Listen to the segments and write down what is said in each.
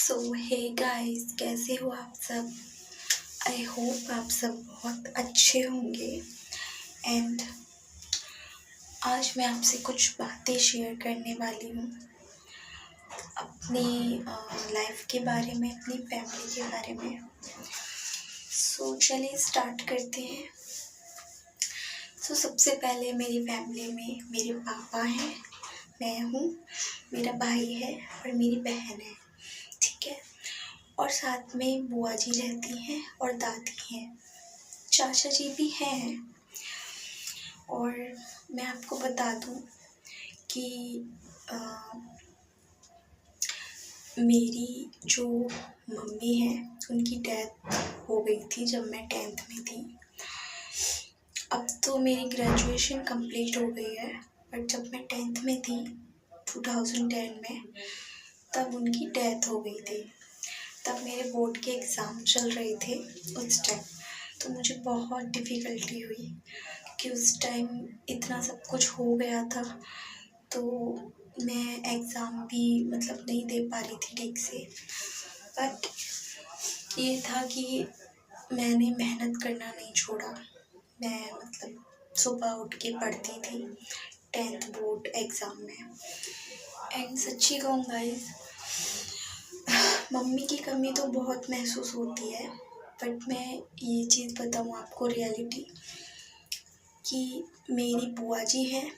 सो hey guys, कैसे हो आप सब। आई होप आप सब बहुत अच्छे होंगे। एंड आज मैं आपसे कुछ बातें शेयर करने वाली हूँ अपनी लाइफ के बारे में, अपनी फैमिली के बारे में। सो चलिए स्टार्ट करते हैं। सो सबसे पहले मेरी फैमिली में मेरे पापा हैं, मैं हूँ, मेरा भाई है और मेरी बहन है, ठीक है। और साथ में बुआ जी रहती हैं और दादी हैं, चाचा जी भी हैं। और मैं आपको बता दूं कि मेरी जो मम्मी है उनकी डेथ हो गई थी जब मैं 10th में थी। अब तो मेरी ग्रेजुएशन कंप्लीट हो गई है, बट जब मैं 10th में थी 2010 में, तब उनकी डेथ हो गई थी। तब मेरे बोर्ड के एग्ज़ाम चल रहे थे उस टाइम, तो मुझे बहुत डिफ़िकल्टी हुई कि उस टाइम इतना सब कुछ हो गया था, तो मैं एग्ज़ाम भी नहीं दे पा रही थी ठीक से। बट ये था कि मैंने मेहनत करना नहीं छोड़ा। मैं सुबह उठ के पढ़ती थी 10th बोर्ड एग्ज़ाम में। एंड सच्ची कहूँ गाइस, मम्मी की कमी तो बहुत महसूस होती है, बट मैं ये चीज़ बताऊँ आपको रियलिटी कि मेरी बुआ जी हैं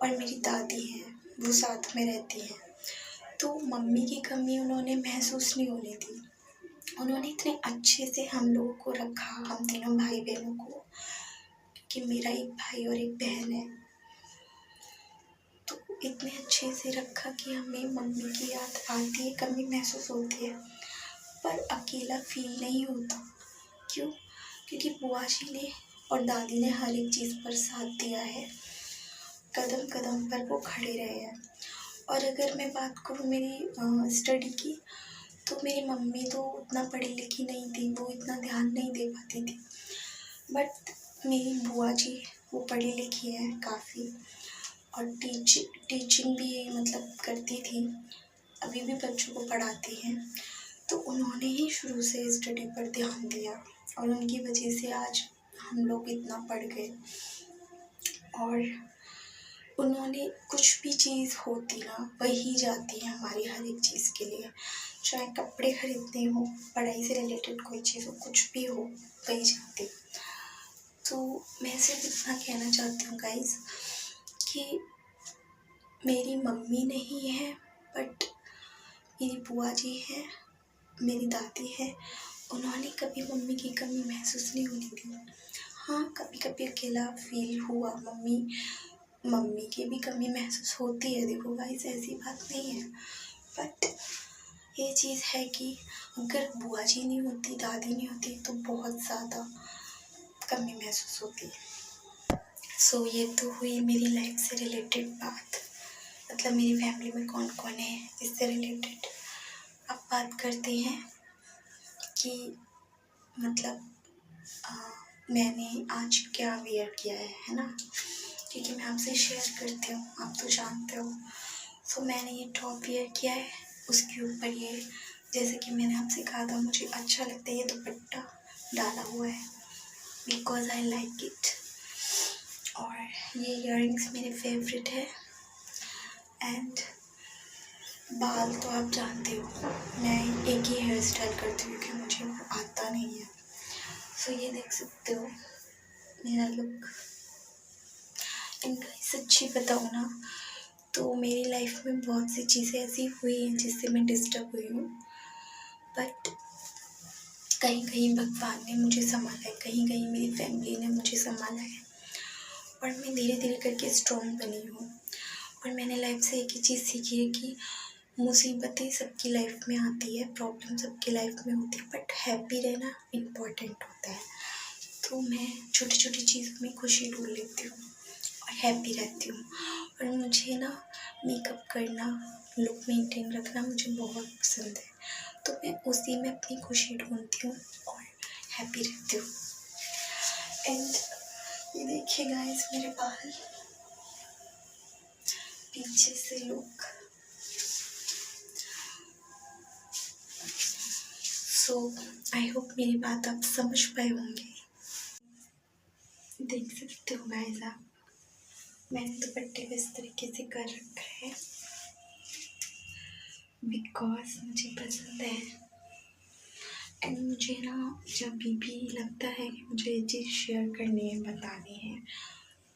और मेरी दादी हैं, वो साथ में रहती हैं, तो मम्मी की कमी उन्होंने महसूस नहीं होने दी। उन्होंने इतने अच्छे से हम लोगों को रखा, हम तीनों भाई बहनों को, कि मेरा एक भाई और एक बहन है, तो इतने अच्छे से रखा कि हमें मम्मी की याद आती है, कमी महसूस होती है, पर अकेला फील नहीं होता। क्यों? क्योंकि बुआ जी ने और दादी ने हर एक चीज़ पर साथ दिया है, कदम कदम पर वो खड़े रहे हैं। और अगर मैं बात करूँ मेरी स्टडी की, तो मेरी मम्मी तो उतना पढ़ी लिखी नहीं थी, वो इतना ध्यान नहीं दे पाती थी, बट मेरी बुआ जी वो पढ़ी लिखी है काफ़ी, और टीचिंग भी करती थी, अभी भी बच्चों को पढ़ाती हैं। तो उन्होंने ही शुरू से स्टडी पर ध्यान दिया और उनकी वजह से आज हम लोग इतना पढ़ गए। और उन्होंने कुछ भी चीज़ होती ना, वही जाती है हमारी हर एक चीज़ के लिए, चाहे कपड़े खरीदने हो, पढ़ाई से रिलेटेड कोई चीज़ हो, कुछ भी हो, वही जाती। तो मैं सिर्फ इतना कहना चाहती हूँ गाइस कि मेरी मम्मी नहीं है, बट मेरी बुआ जी है, मेरी दादी है, उन्होंने कभी मम्मी की कमी महसूस नहीं होने दी। हाँ, कभी कभी अकेला फील हुआ, मम्मी की भी कमी महसूस होती है, देखो गाइस ऐसी बात नहीं है, बट ये चीज़ है कि अगर बुआ जी नहीं होती, दादी नहीं होती, तो बहुत ज़्यादा कमी महसूस होती है। सो ये तो हुई मेरी लाइफ से रिलेटेड बात, मेरी फैमिली में कौन कौन है इससे रिलेटेड। अब बात करते हैं कि मैंने आज क्या वेयर किया है ना, क्योंकि मैं आपसे शेयर करती हूँ, आप तो जानते हो। सो मैंने ये टॉप वेयर किया है, उसके ऊपर ये, जैसे कि मैंने आपसे कहा था, मुझे अच्छा लगता है ये दुपट्टा डाला हुआ है, बिकॉज आई लाइक इट। और ये इयररिंग्स मेरे फेवरेट है। एंड बाल तो आप जानते हो, मैं एक ही हेयर स्टाइल करती हूँ क्योंकि मुझे वो आता नहीं है। सो ये देख सकते हो मेरा लुक। इनका सच्ची बताऊँ ना, तो मेरी लाइफ में बहुत सी चीज़ें ऐसी हुई हैं जिससे मैं डिस्टर्ब हुई हूँ, बट कहीं कहीं भगवान ने मुझे संभाला है, कहीं कहीं मेरी फैमिली ने मुझे संभाला है, और मैं धीरे धीरे करके स्ट्रॉन्ग बनी हूँ। और मैंने लाइफ से एक ही चीज़ सीखी है कि मुसीबतें सबकी लाइफ में आती है, प्रॉब्लम सबकी लाइफ में होती है, बट हैप्पी रहना इम्पॉर्टेंट होता है। तो मैं छोटी छोटी चीज़ों में खुशी ढूंढ लेती हूँ और हैप्पी रहती हूँ। और मुझे ना मेकअप करना, लुक मेंटेन रखना मुझे बहुत पसंद है, तो मैं उसी में अपनी खुशी ढूंढती हूँ और हैप्पी रहती हूँ। एंड ये देखिए गाइस, मेरे बाल पीछे से लुक, सो आई होप मेरी बात आप समझ पाए होंगे। देख सकते हो गाइस आप, मैंने दुपट्टे को इस तरीके से कर रखा है बिकॉज मुझे पसंद है। एंड मुझे ना जब भी लगता है कि मुझे ये चीज़ शेयर करनी है, बतानी है,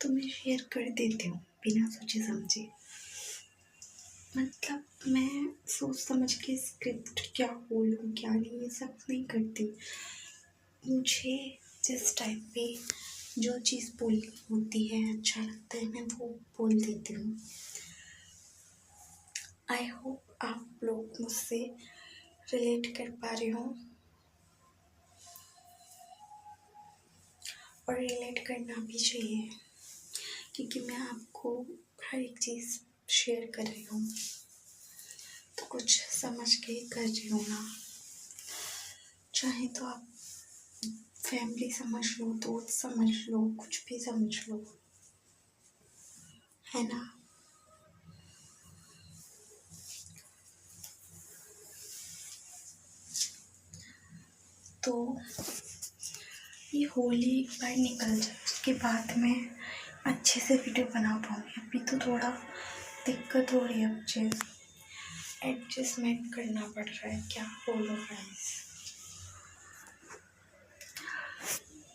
तो मैं शेयर कर देती हूँ बिना सोचे समझे। मतलब मैं सोच समझ के स्क्रिप्ट क्या बोलूँ क्या नहीं ये सब नहीं करती। मुझे जिस टाइम पे जो चीज़ बोलनी होती है, अच्छा लगता है, मैं वो बोल देती हूँ। आई होप आप लोग मुझसे रिलेट कर पा रहे हो और रिलेट करना भी चाहिए, क्योंकि मैं आपको हर एक चीज़ शेयर कर रही हूँ तो कुछ समझ के कर रही हूँ ना। चाहे तो आप फैमिली समझ लो, दोस्त समझ लो, कुछ भी समझ लो, है ना। तो ये होली एक बार निकल जाए उसके बाद मैं अच्छे से वीडियो बना पाऊँगी। अभी तो थोड़ा दिक्कत हो रही है, मुझे एडजस्टमेंट करना पड़ रहा है, क्या बोलूँ गाइस।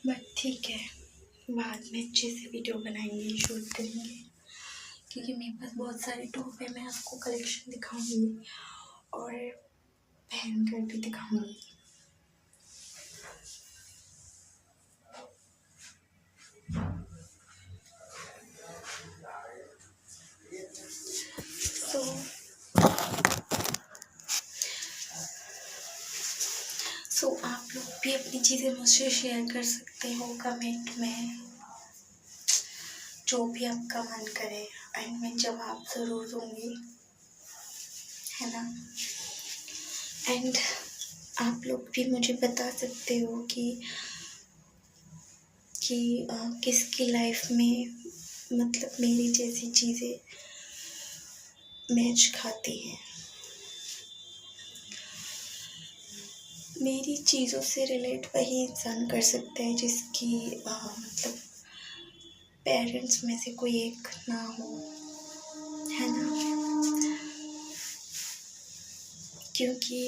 बट ठीक है, बाद में अच्छे से वीडियो बनाएंगे, शूट करेंगे, क्योंकि मेरे पास बहुत सारे टॉप है। मैं आपको कलेक्शन दिखाऊंगी और पहन कर भी दिखाऊंगी। सो आप लोग भी अपनी चीज़ें मुझसे शेयर कर सकते हो कमेंट में, जो भी आपका मन करे, एंड मैं जवाब ज़रूर दूँगी, है ना। एंड आप लोग भी मुझे बता सकते हो कि किसकी लाइफ में मतलब मेरी जैसी चीज़ें मैच खाती हैं। मेरी चीज़ों से रिलेट वही इंसान कर सकता है जिसकी मतलब पेरेंट्स में से कोई एक ना हो, है ना। क्योंकि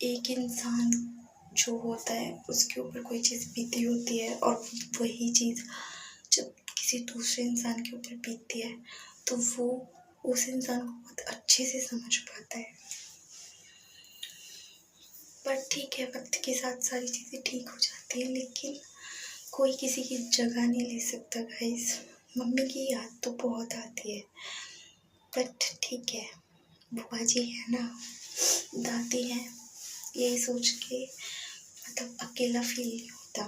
एक इंसान जो होता है उसके ऊपर कोई चीज़ बीती होती है और वही चीज़ जब किसी दूसरे इंसान के ऊपर बीतती है तो वो उस इंसान को बहुत अच्छे से समझ पाता है। पर ठीक है, वक्त के साथ सारी चीज़ें ठीक हो जाती है, लेकिन कोई किसी की जगह नहीं ले सकता गाइस। मम्मी की याद तो बहुत आती है, बट ठीक है, बुआ जी है ना, दादी हैं, यही सोच के मतलब अकेला फील नहीं होता,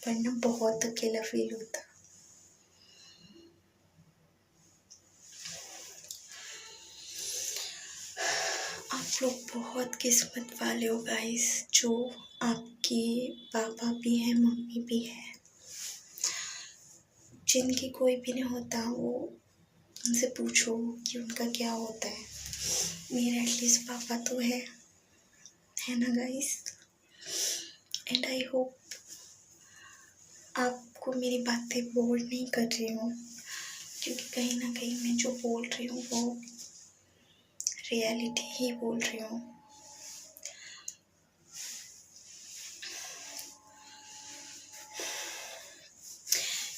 वरना बहुत अकेला फील होता। आप लोग बहुत किस्मत वाले हो गाइस, जो आपके पापा भी हैं, मम्मी भी है। जिनकी कोई भी नहीं होता वो उनसे पूछो कि उनका क्या होता है। मेरा एटलीस्ट पापा तो है ना गाइस। एंड आई होप आपको मेरी बातें बोर नहीं कर रही हूँ, क्योंकि कहीं ना कहीं मैं जो बोल रही हूँ वो रियलिटी ही बोल रही हूँ।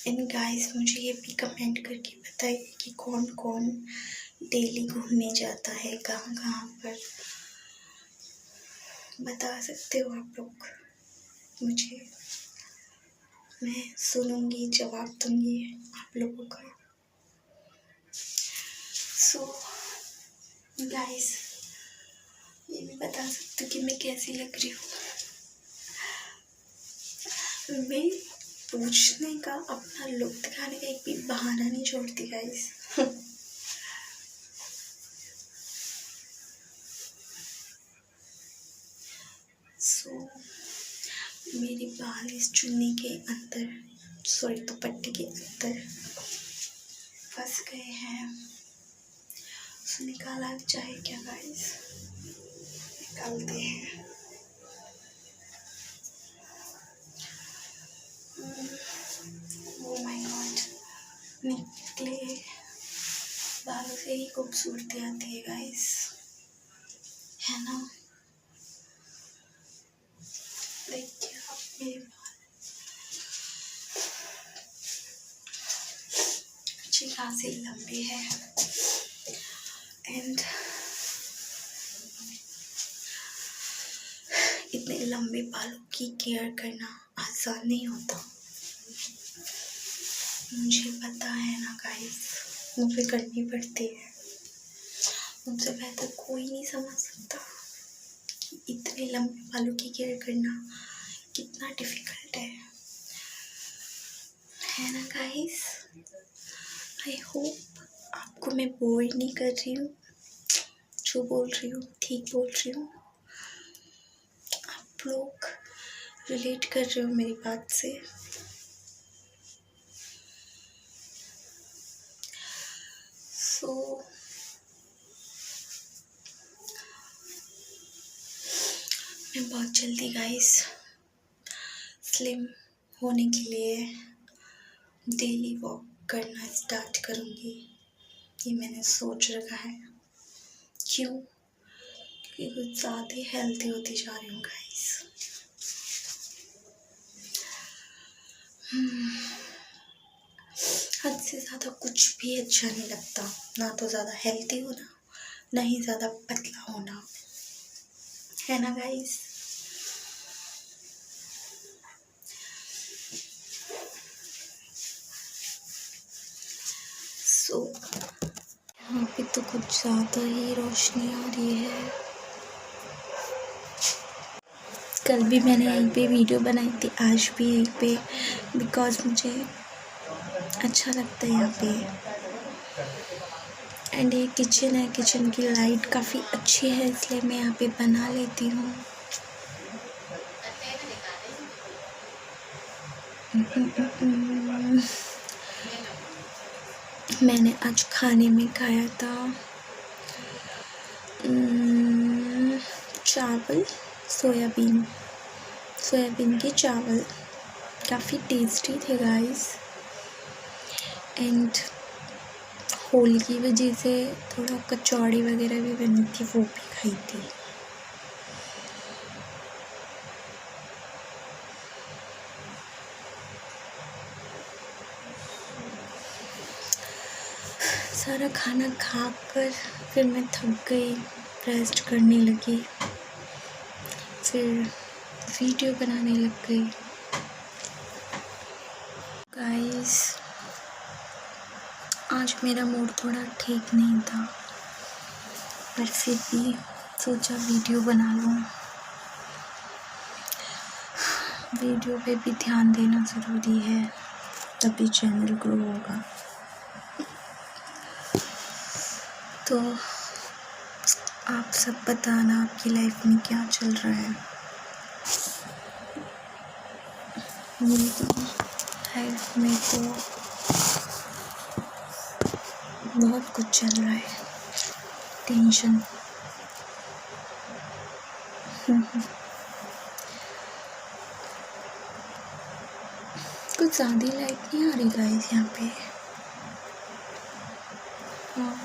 एंड गाइस मुझे ये भी कमेंट करके बताइए कि कौन कौन डेली घूमने जाता है, कहाँ कहाँ पर, बता सकते हो आप लोग मुझे। मैं सुनूंगी, जवाब दूंगी आप लोगों का। सो गाइस ये भी बता सकते हो कि मैं कैसी लग रही हूँ। मैं पूछने का, अपना लुक दिखाने का एक भी बहाना नहीं छोड़ती गाइस। सो मेरे बाल इस चुन्नी के अंदर, सॉरी दुपट्टे के अंदर फंस गए हैं, सो निकाला जाए क्या गाइस। निकालते हैं। ओह माय गॉड, निकले बालों से ही खूबसूरती आती है गाइस, है ना। देखिए आप मेरे बाल अच्छी खासी लंबे हैं एंड इतने लंबे बालों की केयर करना आसान नहीं होता, मुझे पता है ना गाइस, मुझे करनी पड़ती है। मुझसे बेहतर कोई नहीं समझ सकता कि इतने लंबे बालों की केयर करना कितना डिफिकल्ट है ना गाइस। आई होप आपको मैं बोर नहीं कर रही हूँ, जो बोल रही हूँ ठीक बोल रही हूँ, आप लोग रिलेट कर रहे हो मेरी बात से। सो मैं बहुत जल्दी गाइस स्लिम होने के लिए डेली वॉक करना स्टार्ट करूँगी, ये मैंने सोच रखा है। क्यों? क्योंकि कुछ ज़्यादा ही हेल्दी होती जा रही हूँ गाइस। हद से ज़्यादा कुछ भी अच्छा नहीं लगता, ना तो ज़्यादा हेल्दी होना, ना ही ज़्यादा पतला होना, है ना गाइस। सो यहाँ पे तो कुछ ज़्यादा ही रोशनी आ रही है। कल भी मैंने यहीं पे वीडियो बनाई थी, आज भी यहीं पे, बिकॉज़ मुझे अच्छा लगता है यहाँ पे। एंड ये किचन है, किचन की लाइट काफ़ी अच्छी है, इसलिए मैं यहाँ पे बना लेती हूँ। मैंने आज खाने में खाया था चावल, सोयाबीन के चावल, काफ़ी टेस्टी थे गाइस। एंड होली की वजह से थोड़ा कचौड़ी वगैरह भी बनी थी, वो भी खाई थी। सारा खाना खाकर फिर मैं थक गई, रेस्ट करने लगी, फिर वीडियो बनाने लग गई। गाइस आज मेरा मूड थोड़ा ठीक नहीं था, पर फिर भी सोचा वीडियो बना लूँ। वीडियो पे भी ध्यान देना ज़रूरी है, तभी चैनल ग्रो होगा। तो आप सब बताना आपकी लाइफ में क्या चल रहा है। मेरी लाइफ में तो बहुत कुछ चल रहा है, टेंशन। कुछ ज़्यादा लाइट नहीं आ रही गाइस यहाँ पे। हाँ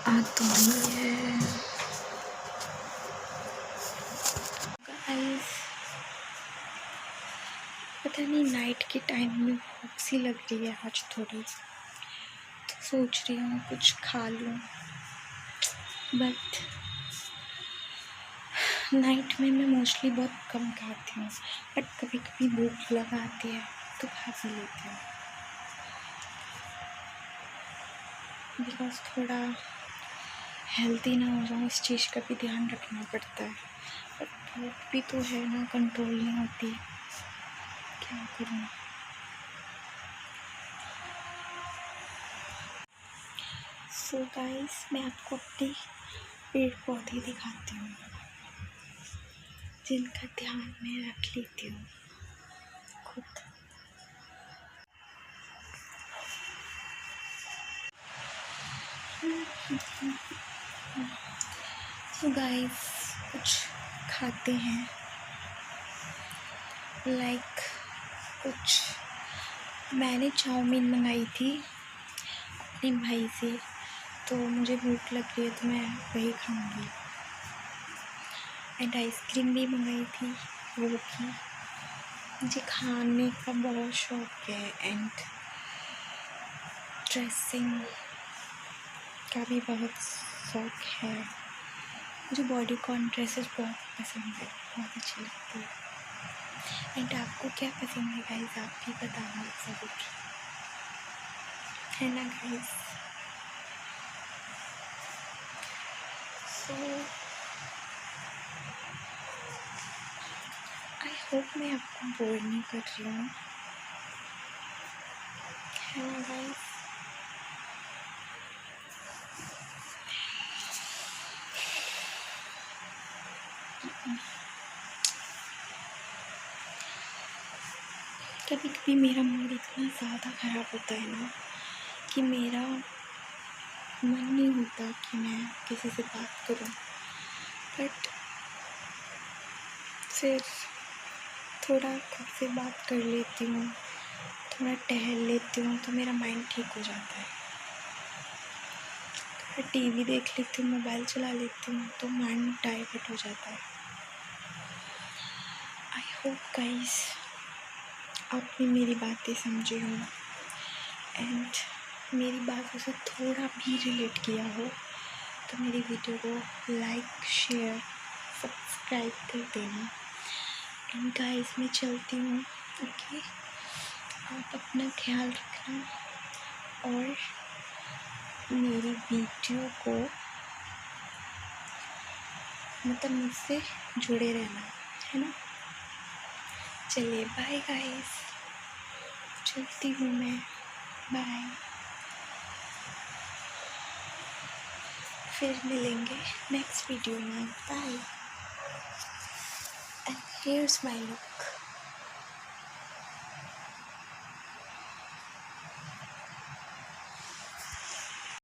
आ तो रही है गाइस, पता नहीं नाइट के टाइम में भूख सी लग रही है आज थोड़ी, तो सोच रही हूँ कुछ खा लूँ, बट नाइट में मैं मोस्टली बहुत कम खाती हूँ, बट कभी कभी भूख लगाती है तो खा भी लेती हूँ, बिकॉज थोड़ा हेल्दी ना हो जाऊँ इस चीज़ का भी ध्यान रखना पड़ता है। बट भूख भी तो है ना, कंट्रोल नहीं होती, क्या करूँ। सो गाइस मैं आपको अपने पेड़ पौधे दिखाती हूँ, जिनका ध्यान मैं रख लेती हूँ खुद। तो गाइस कुछ खाते हैं, लाइक कुछ मैंने चाउमीन मंगाई थी अपने भाई से, तो मुझे भूख लग रही है तो मैं वही खाऊंगी। एंड आइसक्रीम भी मंगाई थी, वो भी। मुझे खाने का बहुत शौक है एंड ड्रेसिंग का भी बहुत शौक है। मुझे बॉडीकॉन ड्रेसेस बहुत पसंद है, बहुत अच्छी लगती है। एंड आपको क्या पसंद है गाइस, आप भी बताना ज़रूर, है ना गाइस। सो आई होप मैं आपको बोर नहीं कर रही हूँ, है ना गाइस। कभी कभी मेरा मूड इतना ज़्यादा ख़राब होता है ना कि मेरा मन नहीं होता कि मैं किसी से बात करूं, बट फिर थोड़ा खुद से बात कर लेती हूँ, थोड़ा टहल लेती हूँ तो मेरा माइंड ठीक हो जाता है। थोड़ा टीवी देख लेती हूँ, मोबाइल चला लेती हूँ तो माइंड डाइवर्ट हो जाता है। आई होप गाइस आपने मेरी बातें समझी हो एंड मेरी बातों से थोड़ा भी रिलेट किया हो तो मेरी वीडियो को लाइक, शेयर, सब्सक्राइब कर देना। एंड गाइस मैं चलती हूँ, ओके। आप अपना ख्याल रखना और मेरी वीडियो को मतलब मुझसे जुड़े रहना, है ना। चलिए बाय गाइस, चलती हूँ मैं, बाय। फिर मिलेंगे नेक्स्ट वीडियो में, bye. And here's my look.